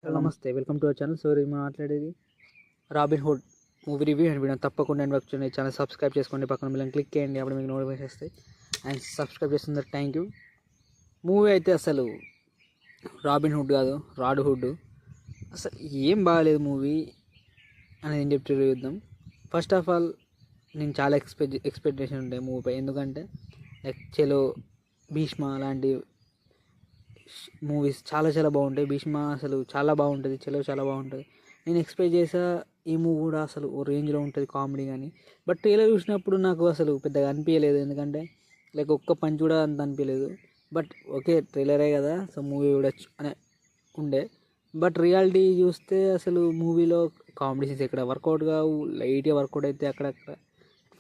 నమస్తే, welcome to our channel. So నేను మాట్లాడేది robin hood movie review and video. తప్పకుండా అండ్ వచ్చి ఛానల్ సబ్స్క్రైబ్ చేసుకోండి, పక్కన బిల్లని క్లిక్ చేయండి, అప్పుడు మీకు నోటిఫికేషన్ వస్తాయి. అండ్ సబ్స్క్రైబ్ చేస్తున్నారు, థ్యాంక్ యూ. మూవీ అయితే అసలు రాబిన్ హుడ్ కాదు, రాడ్ హుడ్. అసలు ఏం బాగాలేదు మూవీ అనేది ఏం చెప్తే చూద్దాం. ఫస్ట్ ఆఫ్ ఆల్ నేను చాలా ఎక్స్పెక్టేషన్ ఉండే మూవీపై, ఎందుకంటే లైక్ చెలో, భీష్మ లాంటి మూవీస్ చాలా చాలా బాగుంటాయి. భీష్మ అసలు చాలా బాగుంటుంది, చెలో చాలా బాగుంటుంది. నేను ఎక్స్పెక్ట్ చేసా ఈ మూవీ కూడా అసలు ఓ రేంజ్లో ఉంటుంది కామెడీ కానీ. బట్ ట్రైలర్ చూసినప్పుడు నాకు అసలు పెద్దగా అనిపించలేదు, ఎందుకంటే లైక్ ఒక్క పంచ్ కూడా అంత అనిపించలేదు. బట్ ఓకే, ట్రైలరే కదా, సో మూవీ చూడొచ్చు అనే ఉండే. బట్ రియాలిటీ చూస్తే అసలు మూవీలో కామెడీ సీన్స్ ఎక్కడ వర్కౌట్ కావు, లైట్గా వర్కౌట్ అయితే అక్కడక్కడ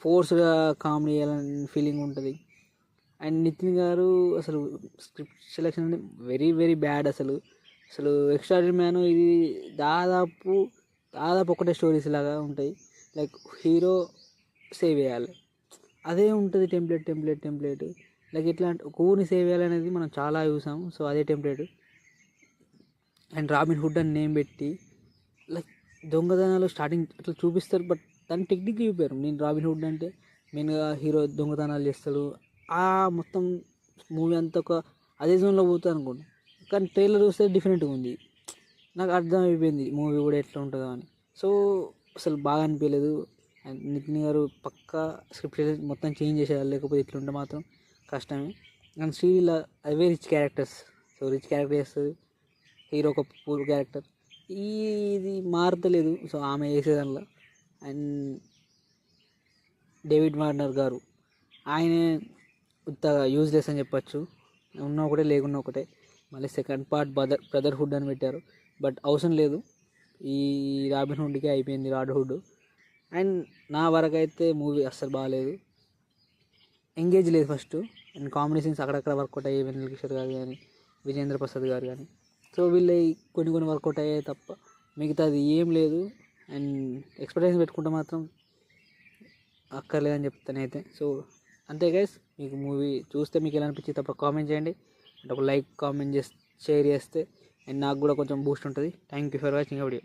ఫోర్స్గా కామెడీ చేయాలని ఫీలింగ్ ఉంటుంది. అండ్ నితిన్ గారు అసలు స్క్రిప్ట్ సెలెక్షన్ అనేది వెరీ వెరీ బ్యాడ్. అసలు అసలు ఎక్స్ట్రాడనరీ మ్యాన్ ఇది దాదాపు ఒకటే స్టోరీస్ లాగా ఉంటాయి. లైక్ హీరో సేవ్ చేయాలి, అదే ఉంటుంది టెంప్లెట్. లైక్ ఇట్లాంటి ఒక ఊరిని సేవ్ చేయాలనేది మనం చాలా చూసాం, సో అదే టెంప్లెట్. అండ్ రాబిన్ హుడ్ అని నేమ్ పెట్టి లైక్ దొంగతనాలు స్టార్టింగ్ అట్లా చూపిస్తారు, బట్ దాన్ని టెక్నిక్ చూపారు. నేను రాబిన్ హుడ్ అంటే మెయిన్గా హీరో దొంగతనాలు చేస్తాడు, ఆ మొత్తం మూవీ అంతా ఒక అదే జోన్లో పోతుంది అనుకోండి. కానీ ట్రైలర్ చూస్తే డిఫరెంట్గా ఉంది, నాకు అర్థం అయిపోయింది మూవీ కూడా ఎట్లా ఉంటుందో అని. సో అసలు బాగా అనిపించలేదు. అండ్ నితిన్ గారు పక్కా స్క్రిప్ట్ మొత్తం చేంజ్ చేసేయాలి, లేకపోతే ఇట్లుంటే మాత్రం కష్టమే. And Sreeleela away rich characters, so rich character చేస్తుంది, హీరో ఒక పూర్ క్యారెక్టర్, ఇది మారతలేదు సో ఆమె చేసేదానిలో. అండ్ డేవిడ్ వార్నర్ గారు ఆయనే ఉత్తగా యూజ్లెస్ అని చెప్పచ్చు, ఉన్న ఒకటే లేకున్నా ఒకటే. మళ్ళీ సెకండ్ పార్ట్ బ్రదర్హుడ్ అని పెట్టారు, బట్ అవసరం లేదు, ఈ రాబిన్ హుడ్కే అయిపోయింది రాడ్ హుడ్. అండ్ నా వరకు అయితే మూవీ అస్సలు బాగాలేదు, ఎంగేజ్ లేదు ఫస్ట్. అండ్ కామెడీ సీన్స్ అక్కడక్కడ వర్కౌట్ అయ్యాయి, వెన్నెల కిషోర్ గారు కానీ, విజేంద్ర ప్రసాద్ గారు కానీ, సో వీళ్ళు కొన్ని వర్కౌట్ అయ్యాయి తప్ప మిగతాది ఏం లేదు. అండ్ ఎక్స్పెక్టేషన్ పెట్టుకుంటే మాత్రం అక్కర్లేదని చెప్తానైతే. సో అంతే గైస్, మీకు మూవీ చూస్తే మీకు ఎలా అనిపించింది తప్ప కామెంట్ చేయండి, అంటే ఒక లైక్ కామెంట్ షేర్ చేస్తే అండ్ నాకు కూడా కొంచెం బూస్ట్ ఉంటుంది. Thank you for watching video.